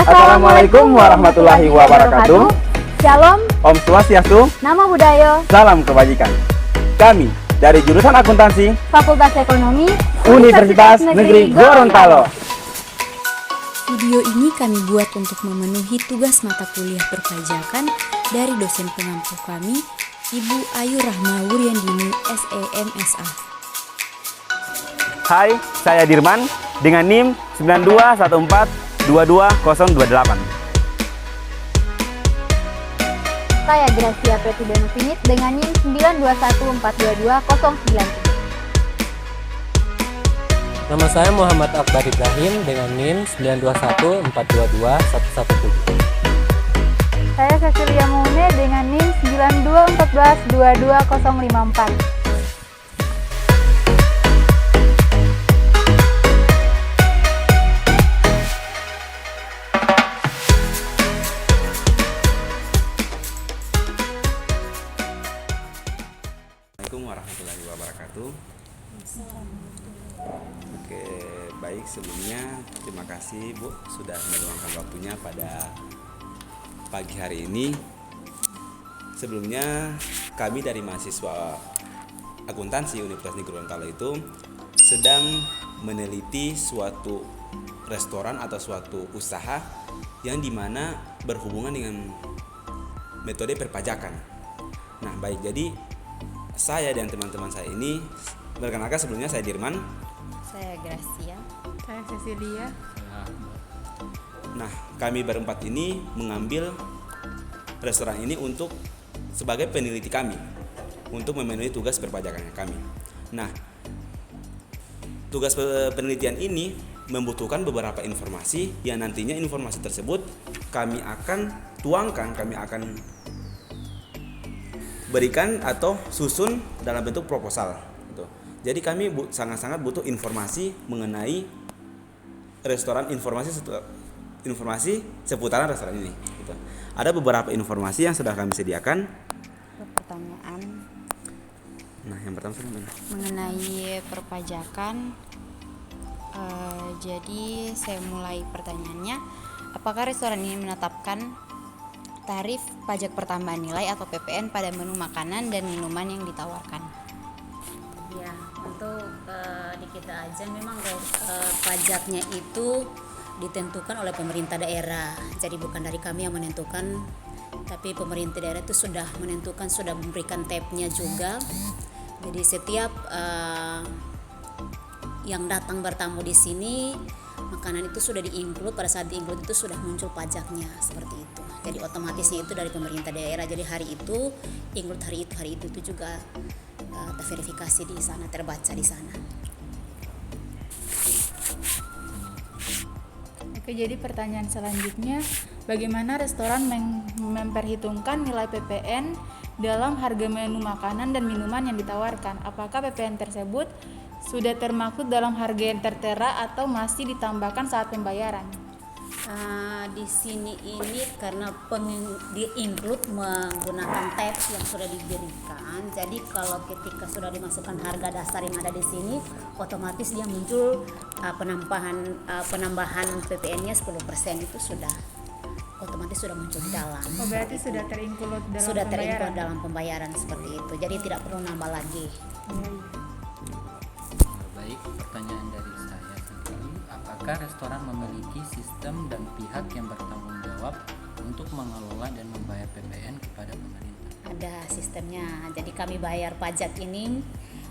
Assalamualaikum warahmatullahi wabarakatuh. Shalom, Om Swastiastu, Namo Buddhaya, salam kebajikan. Kami dari jurusan akuntansi Fakultas Ekonomi, Universitas Negeri Gorontalo. Video ini kami buat untuk memenuhi tugas mata kuliah perpajakan dari dosen pengampu kami, Ibu Ayu Rahma Wuryandini, SEMSA. Hai, saya Dirman dengan NIM 9214222028. Saya Gracia Pretidono Finit dengan NIM 92142200. Nama saya Muhammad Akbar Ibrahim dengan NIM 9214222117. Saya Cecilia Mune dengan NIM 9214222054. Assalamualaikum warahmatullahi wabarakatuh. Oke, baik, sebelumnya terima kasih Bu sudah meluangkan waktunya pada pagi hari ini. Sebelumnya kami dari mahasiswa akuntansi Universitas Negeri Gorontalo itu sedang meneliti suatu restoran atau suatu usaha yang dimana berhubungan dengan metode perpajakan. Nah, baik, jadi saya dan teman-teman saya ini, perkenalkan, sebelumnya saya Dirman. Saya Gracia. Saya Cecilia. Nah, kami berempat ini mengambil restoran ini untuk sebagai peneliti kami, untuk memenuhi tugas perpajakannya kami. Nah, tugas penelitian ini membutuhkan beberapa informasi yang nantinya informasi tersebut kami akan tuangkan, kami akan berikan atau susun dalam bentuk proposal gitu. Jadi kami sangat-sangat butuh informasi mengenai restoran, informasi seputaran restoran ini gitu. Ada beberapa informasi yang sudah kami sediakan. Pertanyaan Nah, yang pertama mengenai perpajakan. Jadi saya mulai pertanyaannya, apakah restoran ini menetapkan tarif pajak pertambahan nilai atau PPN pada menu makanan dan minuman yang ditawarkan? Ya, untuk di kita aja memang pajaknya itu ditentukan oleh pemerintah daerah. Jadi bukan dari kami yang menentukan, tapi pemerintah daerah itu sudah menentukan, sudah memberikan tab-nya juga. Jadi setiap yang datang bertamu di sini, makanan itu sudah di-include, pada saat di-include itu sudah muncul pajaknya seperti itu. Jadi otomatisnya itu dari pemerintah daerah. Jadi hari itu include hari itu juga terverifikasi di sana, terbaca di sana. Oke, jadi pertanyaan selanjutnya, bagaimana restoran memperhitungkan nilai PPN dalam harga menu makanan dan minuman yang ditawarkan? Apakah PPN tersebut sudah termaktub dalam harga yang tertera atau masih ditambahkan saat pembayaran? Di sini ini karena di-include menggunakan tab yang sudah diberikan. Jadi kalau ketika sudah dimasukkan harga dasar yang ada di sini, otomatis dia muncul penambahan PPN-nya 10%, itu sudah otomatis sudah muncul di dalam. Oh, berarti sudah terinclude dalam sudah pembayaran? terinclude dalam pembayaran seperti itu. Jadi tidak perlu nambah lagi. Baik, pertanyaan dari saya sendiri, apakah restoran memiliki sistem dan pihak yang bertanggung jawab untuk mengelola dan membayar PPN kepada pemerintah? Ada sistemnya. Jadi kami bayar pajak ini,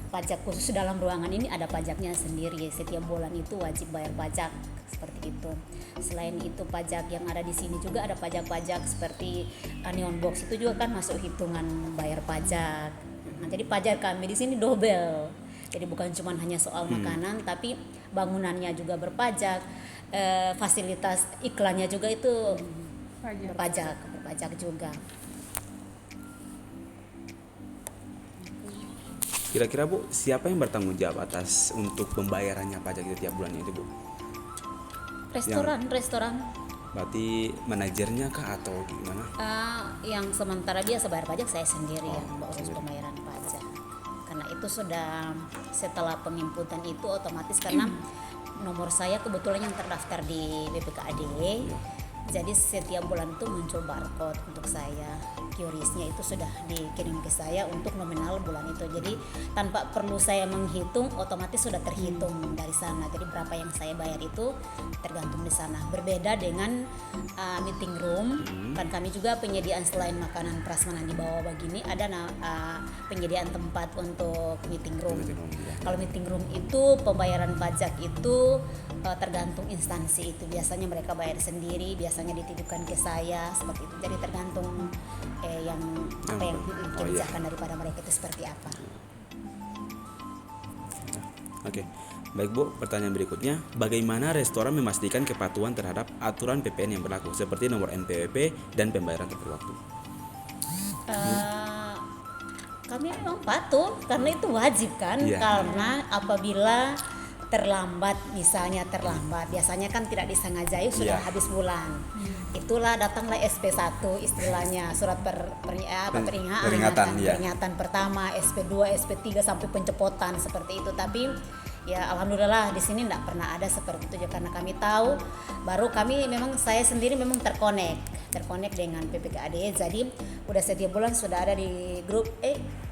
pajak khusus dalam ruangan ini ada pajaknya sendiri. Setiap bulan itu wajib bayar pajak seperti itu. Selain itu pajak yang ada di sini juga ada pajak-pajak seperti neon box, itu juga kan masuk hitungan bayar pajak. Nah, jadi pajak kami di sini double. Jadi bukan cuma hanya soal makanan, tapi bangunannya juga berpajak, fasilitas iklannya juga itu berpajak juga. kira-kira Bu, siapa yang bertanggung jawab atas untuk pembayarannya pajak itu tiap bulannya itu Bu? Restoran. Berarti manajernya kah atau gimana? Yang sementara biasa bayar pajak saya sendiri yang urus pembayaran pajak. Karena itu sudah setelah penginputan itu otomatis, karena nomor saya kebetulan yang terdaftar di BPKAD. Jadi setiap bulan itu muncul barcode untuk saya, QRIS-nya itu sudah dikirim ke saya untuk nominal bulan itu. Jadi tanpa perlu saya menghitung, otomatis sudah terhitung dari sana. Jadi berapa yang saya bayar itu tergantung di sana. Berbeda dengan meeting room, kan kami juga penyediaan selain makanan prasmanan di bawah begini, ada penyediaan tempat untuk meeting room. Kalau meeting room itu pembayaran pajak itu tergantung instansi itu. Biasanya mereka bayar sendiri, biasanya dititipkan ke saya seperti itu. Jadi tergantung yang kebijakan daripada mereka itu seperti apa. Oke. Baik Bu, pertanyaan berikutnya, bagaimana restoran memastikan kepatuhan terhadap aturan PPN yang berlaku seperti nomor NPWP dan pembayaran tepat waktu? Kami memang patuh karena itu wajib kan. Iya. Karena apabila terlambat, misalnya terlambat, biasanya kan tidak disengajai sudah Iya. habis bulan. Itulah datanglah SP1 istilahnya, surat peringatan, iya. peringatan pertama, SP2, SP3 sampai pencopotan seperti itu. Tapi ya alhamdulillah di sini tidak pernah ada seperti itu karena kami tahu, baru kami memang saya sendiri memang terkonek dengan PPKAD. Jadi udah setiap bulan sudah ada di grup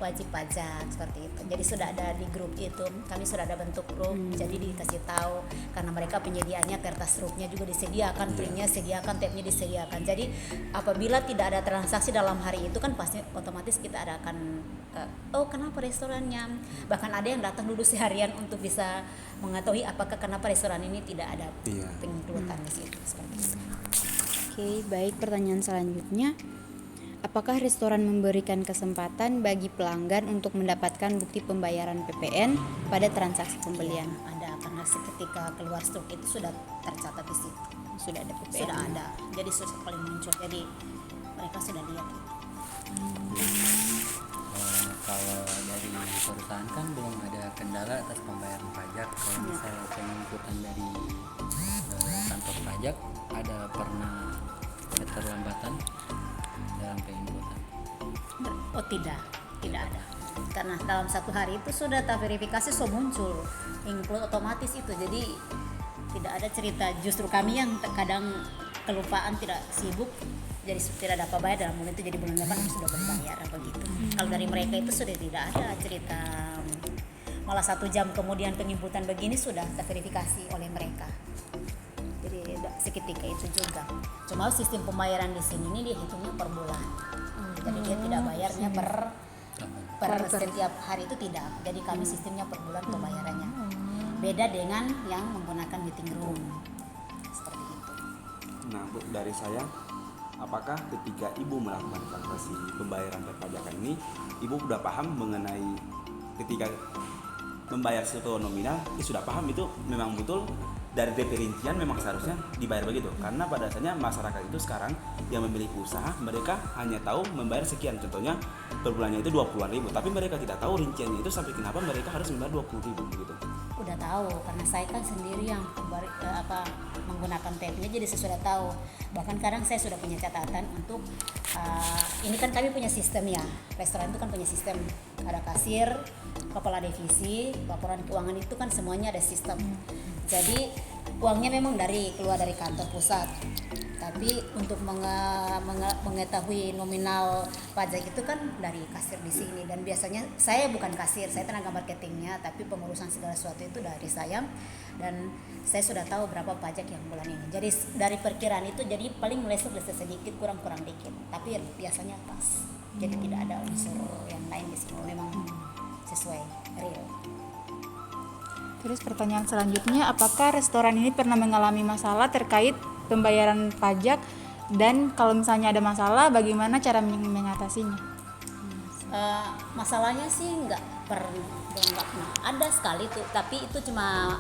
wajib pajak seperti itu. Jadi sudah ada di grup itu, kami sudah ada bentuk grup. Jadi dikasih tahu karena mereka penyediaannya kertas rupnya juga disediakan, printnya sediakan, tabnya disediakan. Jadi apabila tidak ada transaksi dalam hari itu kan pasti otomatis kita ada akan kenapa restorannya, bahkan ada yang datang dulu seharian untuk bisa mengetahui apakah kenapa restoran ini tidak ada penginputan di situ seperti itu. Oke, baik, pertanyaan selanjutnya. Apakah restoran memberikan kesempatan bagi pelanggan untuk mendapatkan bukti pembayaran PPN pada transaksi pembelian? Ada, karena seketika keluar stok itu sudah tercatat di situ. Sudah ada PPN? Sudah ada, jadi sudah paling muncul. Jadi mereka sudah lihat itu. Kalau dari perusahaan kan belum ada kendala atas pembayaran pajak. Kalau misalnya penginputan dari kantor pajak, ada pernah keterlambatan dalam penginputan? Oh tidak ada. Karena dalam satu hari itu sudah terverifikasi, muncul include otomatis itu. Jadi tidak ada cerita. Justru kami yang kadang kelupaan, tidak sibuk, jadi tidak dapat bayar dalam momen itu, jadi bulan depan sudah berbayar begitu. Kalau dari mereka itu sudah tidak ada cerita, malah 1 jam kemudian penginputan begini sudah terverifikasi oleh mereka. Jadi seketika itu juga. Cuma sistem pembayaran di sini ini dihitungnya per bulan. Jadi dia tidak bayarnya per setiap hari itu tidak. Jadi kami sistemnya per bulan pembayarannya. Beda dengan yang menggunakan meeting room. Seperti itu. Nah Bu, dari saya, apakah ketika Ibu melakukan transaksi pembayaran perpajakan ini, Ibu sudah paham mengenai ketika membayar suatu nominal, sudah paham itu memang betul dari DP rincian memang seharusnya dibayar begitu? Karena pada dasarnya masyarakat itu sekarang yang memiliki usaha, mereka hanya tahu membayar sekian, contohnya per bulannya itu 20.000, tapi mereka tidak tahu rinciannya itu sampai kenapa mereka harus membayar 20.000 begitu. Udah tahu, karena saya kan sendiri yang menggunakan tabnya, jadi saya sudah tahu. Bahkan kadang saya sudah punya catatan untuk ini kan kami punya sistem ya, restoran itu kan punya sistem, ada kasir, kepala divisi, laporan keuangan itu kan semuanya ada sistem. Jadi uangnya memang keluar dari kantor pusat, tapi untuk mengetahui nominal pajak itu kan dari kasir di sini. Dan biasanya saya bukan kasir, saya tenaga marketingnya, tapi pengurusan segala sesuatu itu dari saya, dan saya sudah tahu berapa pajak yang bulan ini. Jadi dari perkiraan itu jadi paling meleset sedikit, kurang dikit, tapi biasanya pas. Jadi tidak ada unsur yang lain di sini, memang sesuai real. Terus pertanyaan selanjutnya, apakah restoran ini pernah mengalami masalah terkait pembayaran pajak, dan kalau misalnya ada masalah bagaimana cara mengatasinya? Masalahnya sih nggak pernah ada sekali tuh, tapi itu cuma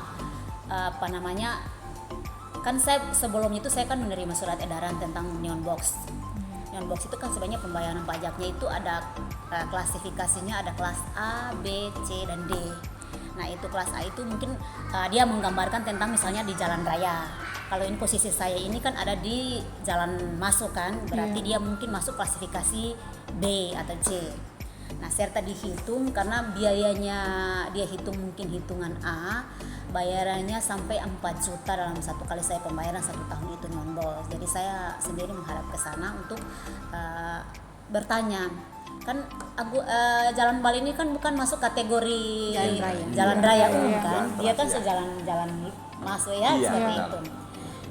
kan saya sebelum itu saya kan menerima surat edaran tentang Neon Box. Neon Box itu kan sebenarnya pembayaran pajaknya itu ada klasifikasinya, ada kelas A, B, C, dan D. Nah itu kelas A itu mungkin dia menggambarkan tentang misalnya di jalan raya. Kalau ini posisi saya ini kan ada di jalan masuk kan, berarti dia mungkin masuk klasifikasi B atau C. Nah, serta dihitung karena biayanya dia hitung mungkin hitungan A, bayarannya sampai 4 juta dalam satu kali saya pembayaran 1 tahun itu nyondol. Jadi saya sendiri menghadap ke sana untuk bertanya. Kan Jalan Bali ini kan bukan masuk kategori jalan raya umum kan. Dia kan sejalan-jalan masuk ya seperti itu.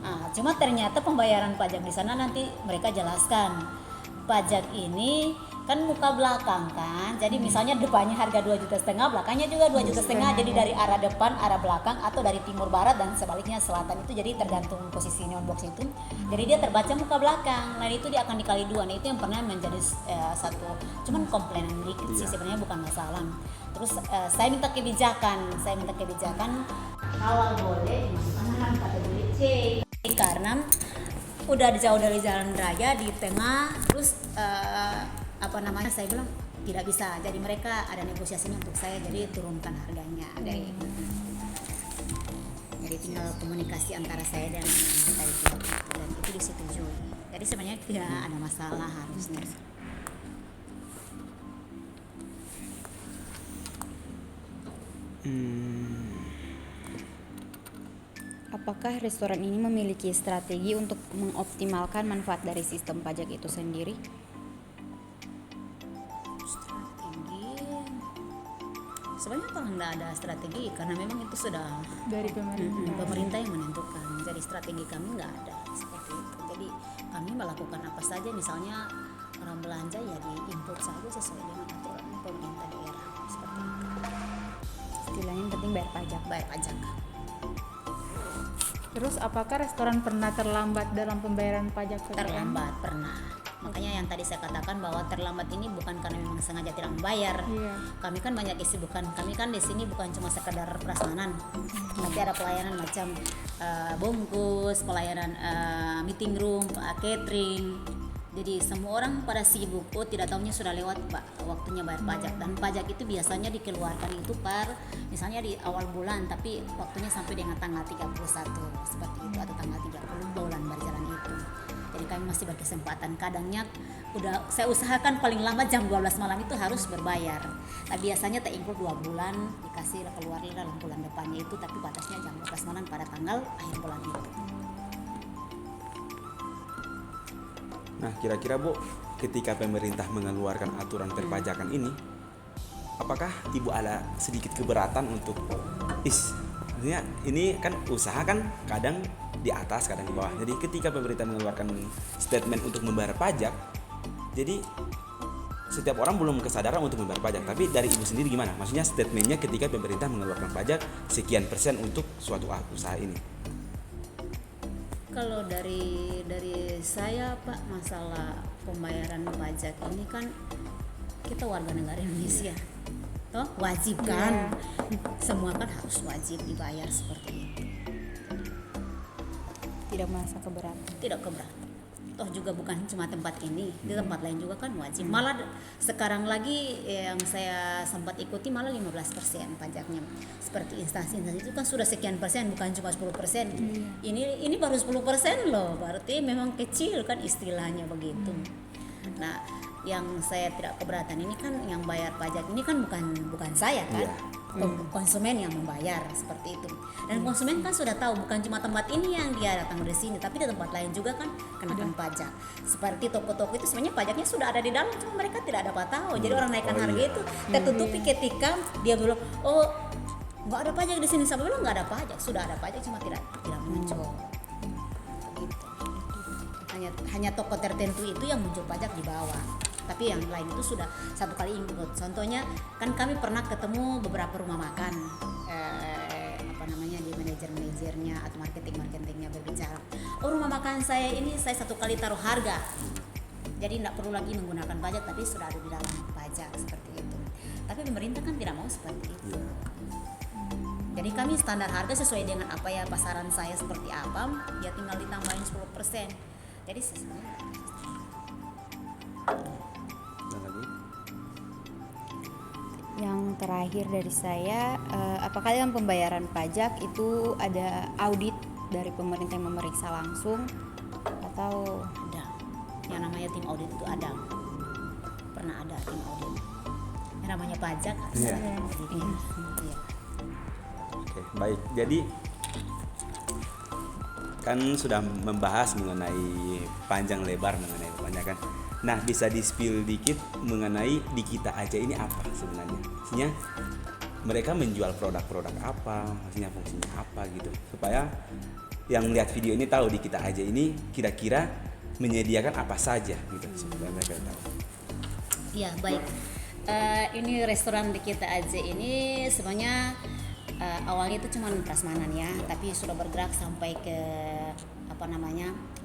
Nah, cuma ternyata pembayaran pajak di sana nanti mereka jelaskan. Pajak ini kan muka belakang kan, jadi misalnya depannya harga 2,5 juta, belakangnya juga 2,5 juta, jadi dari arah depan, arah belakang, atau dari timur barat dan sebaliknya selatan itu, jadi tergantung posisi neon box itu, jadi dia terbaca muka belakang. Nah itu dia akan dikali 2. Nah itu yang pernah menjadi satu, cuman komplainan dikit sih sebenarnya, bukan masalah. Terus saya minta kebijakan halal boleh dimasukkan kategori C karena udah jauh dari jalan raya di tengah, terus saya bilang tidak bisa, jadi mereka ada negosiasinya untuk saya, jadi turunkan harganya dari itu. Jadi tinggal komunikasi antara saya dan itu disetujui, jadi sebenarnya tidak ada masalah harusnya. Apakah restoran ini memiliki strategi untuk mengoptimalkan manfaat dari sistem pajak itu sendiri? Sebenarnya kalau nggak ada strategi, karena memang itu sudah Dari pemerintah yang menentukan. Jadi strategi kami nggak ada seperti itu. Jadi kami melakukan apa saja, misalnya orang belanja ya diinput saja sesuai dengan aturan pemerintah daerah seperti itu. Istilahnya yang penting bayar pajak. Bayar pajak. Terus apakah restoran pernah terlambat dalam pembayaran pajak PPN? Terlambat pernah. Makanya yang tadi saya katakan bahwa terlambat ini bukan karena memang sengaja tidak membayar. Kami kan banyak kesibukan. Kami kan di sini bukan cuma sekedar prasmanan, tapi ada pelayanan macam bungkus, pelayanan meeting room, catering. Jadi semua orang pada sibuk. Oh, tidak tahunya sudah lewat Pak waktunya bayar pajak. Dan pajak itu biasanya dikeluarkan itu misalnya di awal bulan, tapi waktunya sampai dengan tanggal 31 seperti itu, atau tanggal 30 bulan berjalan itu. Jadi kami masih berkesempatan, kadangnya saya usahakan paling lambat jam 12 malam itu harus berbayar. Nah, biasanya terinclude 2 bulan dikasih keluar dalam bulan depannya itu, tapi batasnya jam 12 malam pada tanggal akhir bulan itu. Nah, kira-kira Bu, ketika pemerintah mengeluarkan aturan perpajakan ini, apakah Ibu ada sedikit keberatan untuk maksudnya ini kan usaha kan kadang di atas, kadang di bawah. Jadi ketika pemerintah mengeluarkan statement untuk membayar pajak, jadi setiap orang belum kesadaran untuk membayar pajak. Tapi dari Ibu sendiri gimana? Maksudnya statementnya ketika pemerintah mengeluarkan pajak sekian persen untuk suatu usaha ini. Kalau dari saya Pak, masalah pembayaran pajak ini kan kita warga negara Indonesia, toh wajib kan, semua kan harus wajib dibayar seperti itu. Tidak merasa keberatan. Tidak keberatan. Toh juga bukan cuma tempat ini, di tempat lain juga kan wajib. Malah sekarang lagi yang saya sempat ikuti malah 15% pajaknya. Seperti instansi-instansi itu kan sudah sekian persen, bukan cuma 10%. Ini baru 10% loh, berarti memang kecil kan istilahnya begitu. Nah, yang saya tidak keberatan ini kan yang bayar pajak ini kan bukan saya kan. Konsumen yang membayar seperti itu, dan konsumen kan sudah tahu bukan cuma tempat ini yang dia datang dari sini, tapi di tempat lain juga kan kenakan pajak. Seperti toko-toko itu sebenarnya pajaknya sudah ada di dalam, cuma mereka tidak dapat tahu. Jadi orang naikkan harga itu tertutupi ketika dia bilang, oh nggak ada pajak di sini, sampai bilang nggak ada pajak, sudah ada pajak cuma tidak muncul. Gitu. Hanya toko tertentu itu yang muncul pajak di bawah. Tapi yang lain itu sudah satu kali include. Contohnya kan kami pernah ketemu beberapa rumah makan, di manajernya atau marketingnya berbicara, oh rumah makan saya ini saya satu kali taruh harga, jadi tidak perlu lagi menggunakan pajak, tapi sudah ada di dalam pajak seperti itu. Tapi pemerintah kan tidak mau seperti itu. Jadi kami standar harga sesuai dengan apa ya pasaran saya seperti apa, ya tinggal ditambahin 10%. Jadi sesuai. Yang terakhir dari saya, apakah dalam pembayaran pajak itu ada audit dari pemerintah yang memeriksa langsung atau Ada yang namanya tim audit itu ada, pernah ada tim audit. namanya pajak. Iya. Jadi, iya. Oke, baik. Jadi kan sudah membahas mengenai panjang lebar mengenai perpajakan. Nah, bisa di-spill dikit mengenai di Kita Aja ini apa sebenarnya? Maksudnya mereka menjual produk-produk apa, maksudnya fungsinya apa gitu. Supaya yang melihat video ini tahu di Kita Aja ini kira-kira menyediakan apa saja gitu supaya mereka tahu. Iya, baik. Ini restoran di Kita Aja ini sebenarnya awalnya itu cuma prasmanan ya, tapi sudah bergerak sampai ke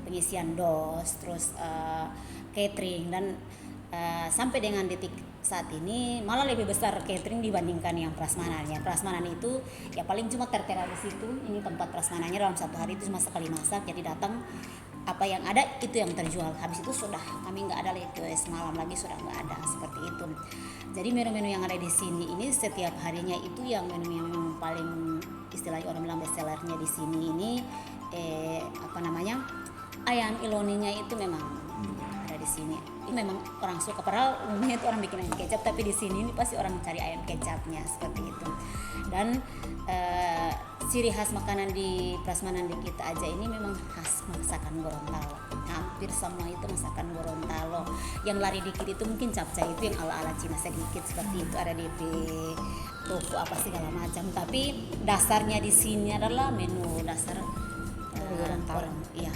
pengisian dos, terus catering, dan sampai dengan detik saat ini malah lebih besar catering dibandingkan yang prasmanan. Yang prasmanan itu ya paling cuma tertera di situ. Ini tempat prasmanannya dalam satu hari itu cuma sekali masak, jadi datang apa yang ada itu yang terjual. Habis itu sudah kami nggak ada lagi, semalam lagi sudah nggak ada, seperti itu. Jadi menu-menu yang ada di sini ini setiap harinya itu yang menu yang memang paling istilahnya orang bilang best sellernya di sini ini ayam iloninya itu memang ada di sini. Ini memang orang suka, padahal umumnya itu orang bikin ayam kecap, tapi di sini ini pasti orang mencari ayam kecapnya seperti itu. Dan ciri khas makanan di prasmanan di Kita Aja ini memang khas masakan Gorontalo. Hampir semua itu masakan Gorontalo. Yang lari dikit itu mungkin capcay, itu yang ala-ala Cina sedikit seperti itu, ada DP tofu apa segala macam. Tapi dasarnya di sini adalah menu dasar Gorontalo. Iya,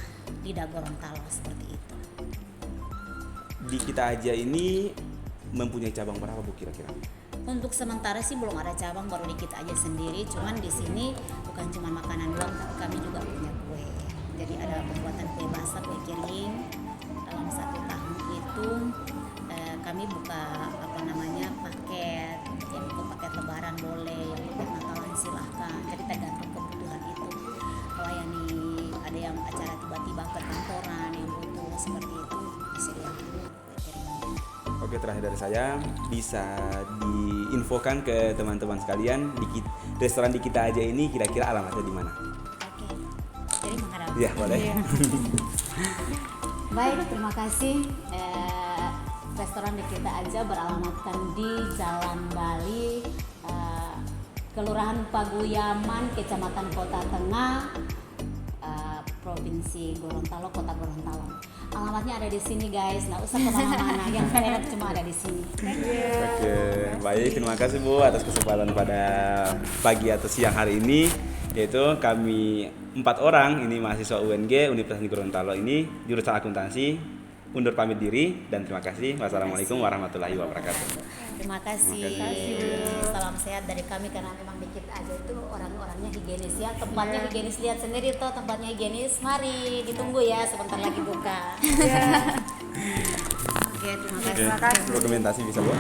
lidah Gorontalo seperti itu. Di Kita Aja ini mempunyai cabang berapa Bu kira-kira? Untuk sementara sih belum ada cabang, baru di Kita Aja sendiri. Cuman di sini bukan cuma makanan doang, tapi kami juga punya kue. Jadi ada pembuatan kue basah, kue kering. Dalam 1 tahun itu kami buka paket. Yang untuk paket lebaran boleh, yang untuk Natalan silahkan. Jadi tergantung kebutuhan itu. Melayani ada yang acara tiba-tiba perkantoran yang butuh seperti itu disediakan. Oke, terakhir dari saya, bisa diinfokan ke teman-teman sekalian restoran di Kita Aja ini kira-kira alamatnya di mana? Oke. Jadi menghadap. Iya, boleh. Baik, terima kasih. Restoran di Kita Aja beralamatkan di Jalan Bali, Kelurahan Paguyaman, Kecamatan Kota Tengah, Provinsi Gorontalo, Kota Gorontalo. Alamatnya ada di sini guys, nggak usah kemana-mana, yang saya cuma ada di sini. Oke, baik, terima kasih Bu atas kesempatan pada pagi atau siang hari ini. Yaitu kami 4 orang, ini mahasiswa UNG Universitas Negeri Gorontalo ini, jurusan akuntansi, undur pamit diri dan terima kasih. Wassalamualaikum warahmatullahi wabarakatuh. Terima kasih. Salam sehat dari kami, karena memang di Kita Aja itu orang-orangnya higienis ya. Tempatnya higienis, lihat sendiri tuh tempatnya higienis. Mari ditunggu ya, sebentar lagi buka. Oke, terima kasih. Dokumentasi bisa Bu?